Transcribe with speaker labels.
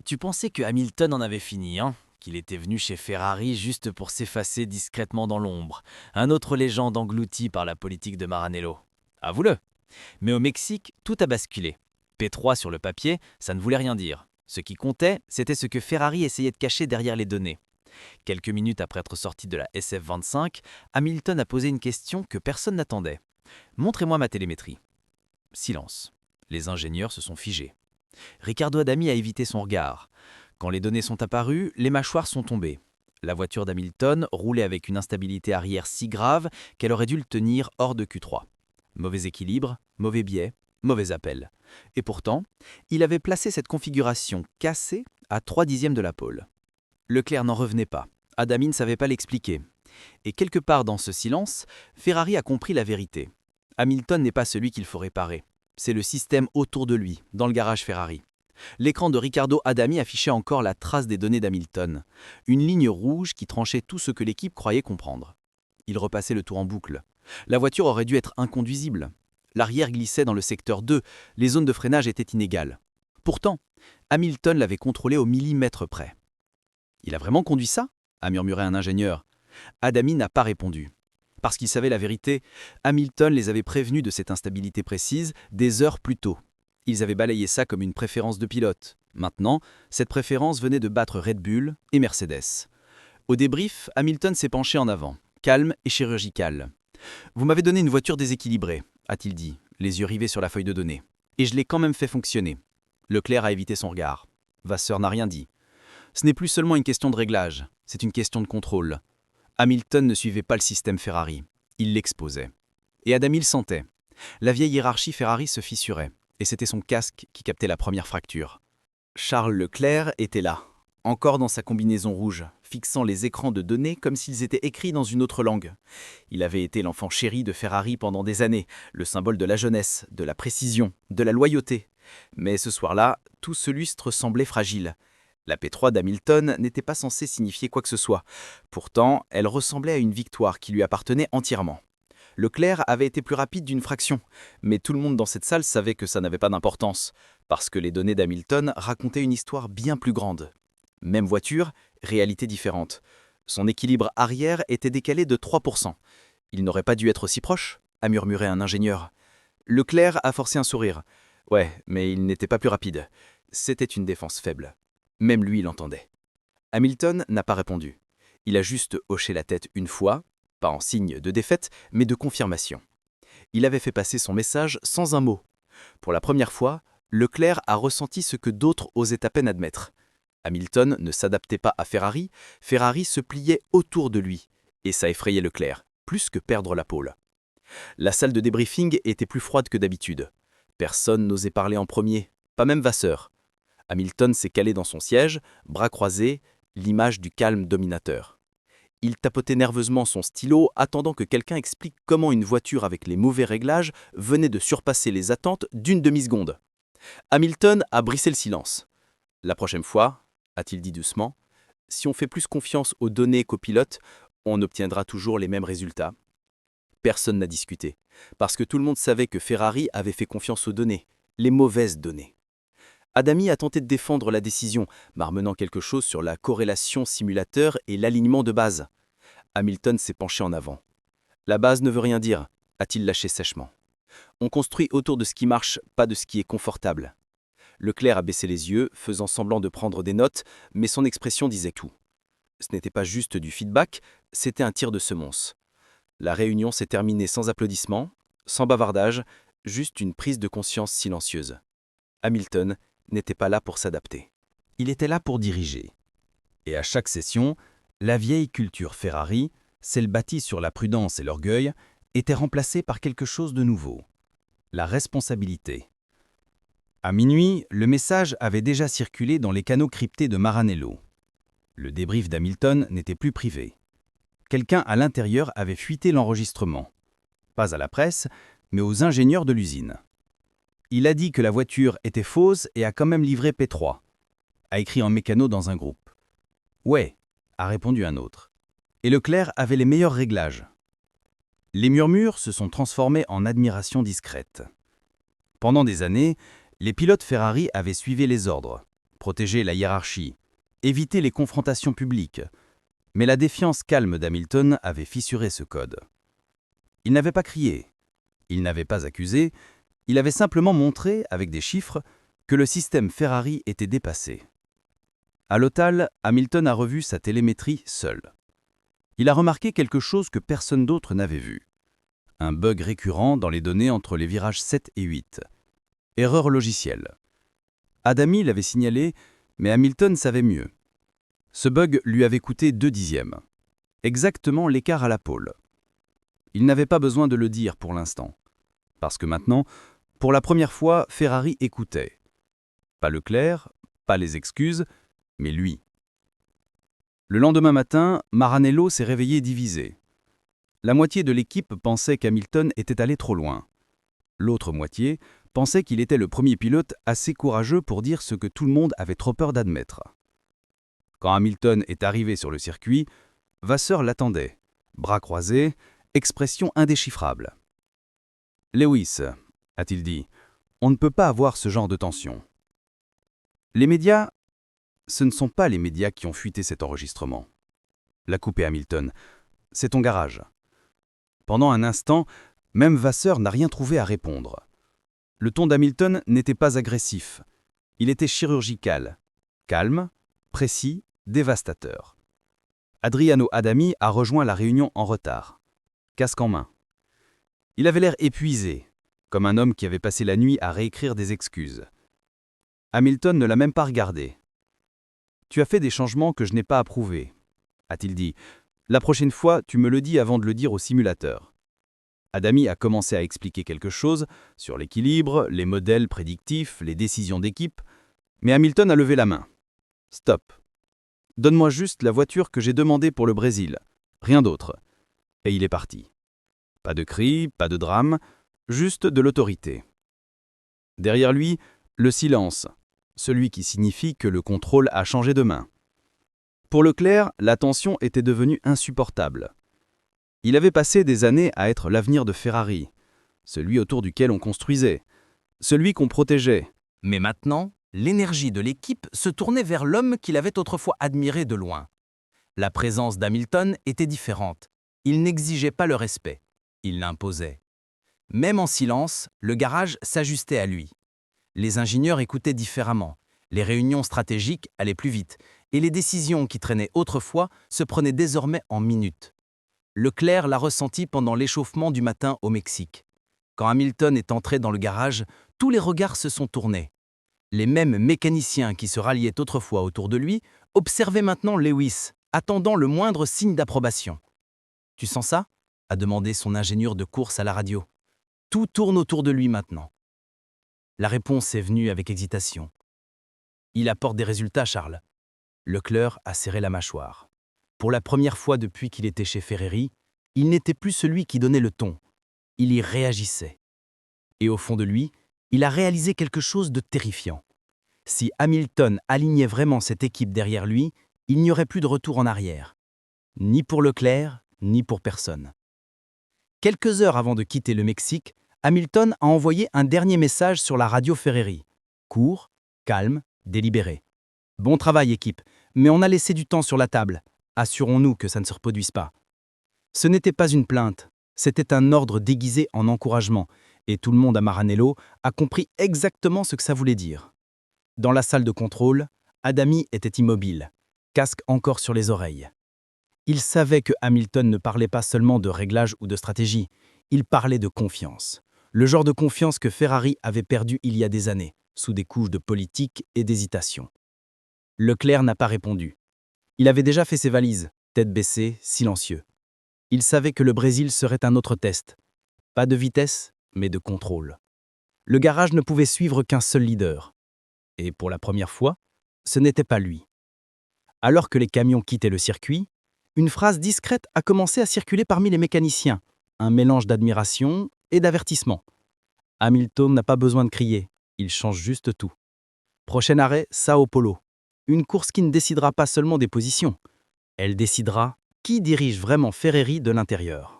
Speaker 1: Tu pensais que Hamilton en avait fini, hein? Qu'il était venu chez Ferrari juste pour s'effacer discrètement dans l'ombre. Un autre légende engloutie par la politique de Maranello. Avoue-le. Mais au Mexique, tout a basculé. P3 sur le papier, ça ne voulait rien dire. Ce qui comptait, c'était ce que Ferrari essayait de cacher derrière les données. Quelques minutes après être sorti de la SF-25, Hamilton a posé une question que personne n'attendait. Montrez-moi ma télémétrie. Silence. Les ingénieurs se sont figés. Ricardo Adami a évité son regard. Quand les données sont apparues, les mâchoires sont tombées. La voiture d'Hamilton roulait avec une instabilité arrière si grave qu'elle aurait dû le tenir hors de Q3. Mauvais équilibre, mauvais biais, mauvais appel. Et pourtant, il avait placé cette configuration cassée à 3/10 de la pole. Leclerc n'en revenait pas. Adami ne savait pas l'expliquer. Et quelque part dans ce silence, Ferrari a compris la vérité. Hamilton n'est pas celui qu'il faut réparer. C'est le système autour de lui, dans le garage Ferrari. L'écran de Ricardo Adami affichait encore la trace des données d'Hamilton, une ligne rouge qui tranchait tout ce que l'équipe croyait comprendre. Il repassait le tour en boucle. La voiture aurait dû être inconduisible. L'arrière glissait dans le secteur 2, les zones de freinage étaient inégales. Pourtant, Hamilton l'avait contrôlé au millimètre près. « Il a vraiment conduit ça ?» a murmuré un ingénieur. Adami n'a pas répondu. Parce qu'il savait la vérité, Hamilton les avait prévenus de cette instabilité précise des heures plus tôt. Ils avaient balayé ça comme une préférence de pilote. Maintenant, cette préférence venait de battre Red Bull et Mercedes. Au débrief, Hamilton s'est penché en avant, calme et chirurgical. « Vous m'avez donné une voiture déséquilibrée », a-t-il dit, les yeux rivés sur la feuille de données. « Et je l'ai quand même fait fonctionner. » Leclerc a évité son regard. Vasseur n'a rien dit. Ce n'est plus seulement une question de réglage, c'est une question de contrôle. Hamilton ne suivait pas le système Ferrari, il l'exposait. Et Adami le sentait. La vieille hiérarchie Ferrari se fissurait, et c'était son casque qui captait la première fracture. Charles Leclerc était là, encore dans sa combinaison rouge, fixant les écrans de données comme s'ils étaient écrits dans une autre langue. Il avait été l'enfant chéri de Ferrari pendant des années, le symbole de la jeunesse, de la précision, de la loyauté. Mais ce soir-là, tout ce lustre semblait fragile. La P3 d'Hamilton n'était pas censée signifier quoi que ce soit. Pourtant, elle ressemblait à une victoire qui lui appartenait entièrement. Leclerc avait été plus rapide d'une fraction, mais tout le monde dans cette salle savait que ça n'avait pas d'importance, parce que les données d'Hamilton racontaient une histoire bien plus grande. Même voiture, réalité différente. Son équilibre arrière était décalé de 3%. Il n'aurait pas dû être aussi proche, a murmuré un ingénieur. Leclerc a forcé un sourire. Ouais, mais il n'était pas plus rapide. C'était une défense faible. Même lui l'entendait. Hamilton n'a pas répondu. Il a juste hoché la tête une fois, pas en signe de défaite, mais de confirmation. Il avait fait passer son message sans un mot. Pour la première fois, Leclerc a ressenti ce que d'autres osaient à peine admettre. Hamilton ne s'adaptait pas à Ferrari, Ferrari se pliait autour de lui, et ça effrayait Leclerc, plus que perdre la pole. La salle de débriefing était plus froide que d'habitude. Personne n'osait parler en premier, pas même Vasseur. Hamilton s'est calé dans son siège, bras croisés, l'image du calme dominateur. Il tapotait nerveusement son stylo, attendant que quelqu'un explique comment une voiture avec les mauvais réglages venait de surpasser les attentes d'une demi-seconde. Hamilton a brisé le silence. « La prochaine fois, » a-t-il dit doucement, « si on fait plus confiance aux données qu'aux pilotes, on obtiendra toujours les mêmes résultats. » Personne n'a discuté, parce que tout le monde savait que Ferrari avait fait confiance aux données, les mauvaises données. Adami a tenté de défendre la décision, marmonnant quelque chose sur la corrélation simulateur et l'alignement de base. Hamilton s'est penché en avant. « La base ne veut rien dire », a-t-il lâché sèchement. « On construit autour de ce qui marche, pas de ce qui est confortable. » Leclerc a baissé les yeux, faisant semblant de prendre des notes, mais son expression disait tout. Ce n'était pas juste du feedback, c'était un tir de semonce. La réunion s'est terminée sans applaudissements, sans bavardage, juste une prise de conscience silencieuse. Hamilton n'était pas là pour s'adapter. Il était là pour diriger. Et à chaque session, la vieille culture Ferrari, celle bâtie sur la prudence et l'orgueil, était remplacée par quelque chose de nouveau. La responsabilité. À minuit, le message avait déjà circulé dans les canaux cryptés de Maranello. Le débrief d'Hamilton n'était plus privé. Quelqu'un à l'intérieur avait fuité l'enregistrement. Pas à la presse, mais aux ingénieurs de l'usine. Il a dit que la voiture était fausse et a quand même livré P3, a écrit un mécano dans un groupe. Ouais, a répondu un autre. Et Leclerc avait les meilleurs réglages. Les murmures se sont transformés en admiration discrète. Pendant des années, les pilotes Ferrari avaient suivi les ordres.
Speaker 2: protéger la hiérarchie, éviter les confrontations publiques. Mais la défiance calme d'Hamilton avait fissuré ce code. Il n'avait pas crié, il n'avait pas accusé, il avait simplement montré, avec des chiffres, que le système Ferrari était dépassé. À l'hôtel, Hamilton a revu sa télémétrie seul. Il a remarqué quelque chose que personne d'autre n'avait vu. Un bug récurrent dans les données entre les virages 7 et 8. Erreur logicielle. Adami l'avait signalé, mais Hamilton savait mieux. Ce bug lui avait coûté 2 dixièmes. Exactement l'écart à la pole. Il n'avait pas besoin de le dire pour l'instant. Parce que maintenant, pour la première fois, Ferrari écoutait. Pas Leclerc, pas les excuses, mais lui. Le lendemain matin, Maranello s'est réveillé divisé. La moitié de l'équipe pensait qu'Hamilton était allé trop loin. L'autre moitié pensait qu'il était le premier pilote assez courageux pour dire ce que tout le monde avait trop peur d'admettre. Quand Hamilton est arrivé sur le circuit, Vasseur l'attendait, bras croisés, expression indéchiffrable. « Lewis, a-t-il dit, on ne peut pas avoir ce genre de tension. » Les médias, ce ne sont pas les médias qui ont fuité cet enregistrement. L'a coupé Hamilton. C'est ton garage. Pendant un instant, même Vasseur n'a rien trouvé à répondre. Le ton d'Hamilton n'était pas agressif. Il était chirurgical, calme, précis, dévastateur. Adriano Adami a rejoint la réunion en retard, casque en main. Il avait l'air épuisé, comme un homme qui avait passé la nuit à réécrire des excuses. Hamilton ne l'a même pas regardé. « Tu as fait des changements que je n'ai pas approuvés, » a-t-il dit. « La prochaine fois, tu me le dis avant de le dire au simulateur. » Adami a commencé à expliquer quelque chose sur l'équilibre, les modèles prédictifs, les décisions d'équipe, mais Hamilton a levé la main. « Stop. Donne-moi juste la voiture que j'ai demandée pour le Brésil, rien d'autre. » Et il est parti. Pas de cris, pas de drame, juste de l'autorité. Derrière lui, le silence, celui qui signifie que le contrôle a changé de main. Pour Leclerc, la tension était devenue insupportable. Il avait passé des années à être l'avenir de Ferrari, celui autour duquel on construisait, celui qu'on protégeait.
Speaker 1: Mais maintenant, l'énergie de l'équipe se tournait vers l'homme qu'il avait autrefois admiré de loin. La présence d'Hamilton était différente. Il n'exigeait pas le respect, il l'imposait. Même en silence, le garage s'ajustait à lui. Les ingénieurs écoutaient différemment, les réunions stratégiques allaient plus vite, et les décisions qui traînaient autrefois se prenaient désormais en minutes. Leclerc l'a ressenti pendant l'échauffement du matin au Mexique. Quand Hamilton est entré dans le garage, tous les regards se sont tournés. Les mêmes mécaniciens qui se ralliaient autrefois autour de lui observaient maintenant Lewis, attendant le moindre signe d'approbation. « Tu sens ça ?» a demandé son ingénieur de course à la radio. « Tout tourne autour de lui maintenant. » La réponse est venue avec hésitation. « Il apporte des résultats, Charles. » Leclerc a serré la mâchoire. Pour la première fois depuis qu'il était chez Ferrari, il n'était plus celui qui donnait le ton. Il y réagissait. Et au fond de lui, il a réalisé quelque chose de terrifiant. Si Hamilton alignait vraiment cette équipe derrière lui, il n'y aurait plus de retour en arrière. Ni pour Leclerc, ni pour personne. Quelques heures avant de quitter le Mexique, Hamilton a envoyé un dernier message sur la radio Ferrari. Court, calme, délibéré. « Bon travail, équipe, mais on a laissé du temps sur la table. Assurons-nous que ça ne se reproduise pas. » Ce n'était pas une plainte, c'était un ordre déguisé en encouragement, et tout le monde à Maranello a compris exactement ce que ça voulait dire. Dans la salle de contrôle, Adami était immobile, casque encore sur les oreilles. Il savait que Hamilton ne parlait pas seulement de réglage ou de stratégie, il parlait de confiance. Le genre de confiance que Ferrari avait perdu il y a des années, sous des couches de politique et d'hésitation. Leclerc n'a pas répondu. Il avait déjà fait ses valises, tête baissée, silencieux. Il savait que le Brésil serait un autre test. Pas de vitesse, mais de contrôle. Le garage ne pouvait suivre qu'un seul leader. Et pour la première fois, ce n'était pas lui. Alors que les camions quittaient le circuit, une phrase discrète a commencé à circuler parmi les mécaniciens, un mélange d'admiration et d'avertissement. Hamilton n'a pas besoin de crier, il change juste tout. Prochain arrêt, Sao Paulo. Une course qui ne décidera pas seulement des positions, elle décidera qui dirige vraiment Ferrari de l'intérieur.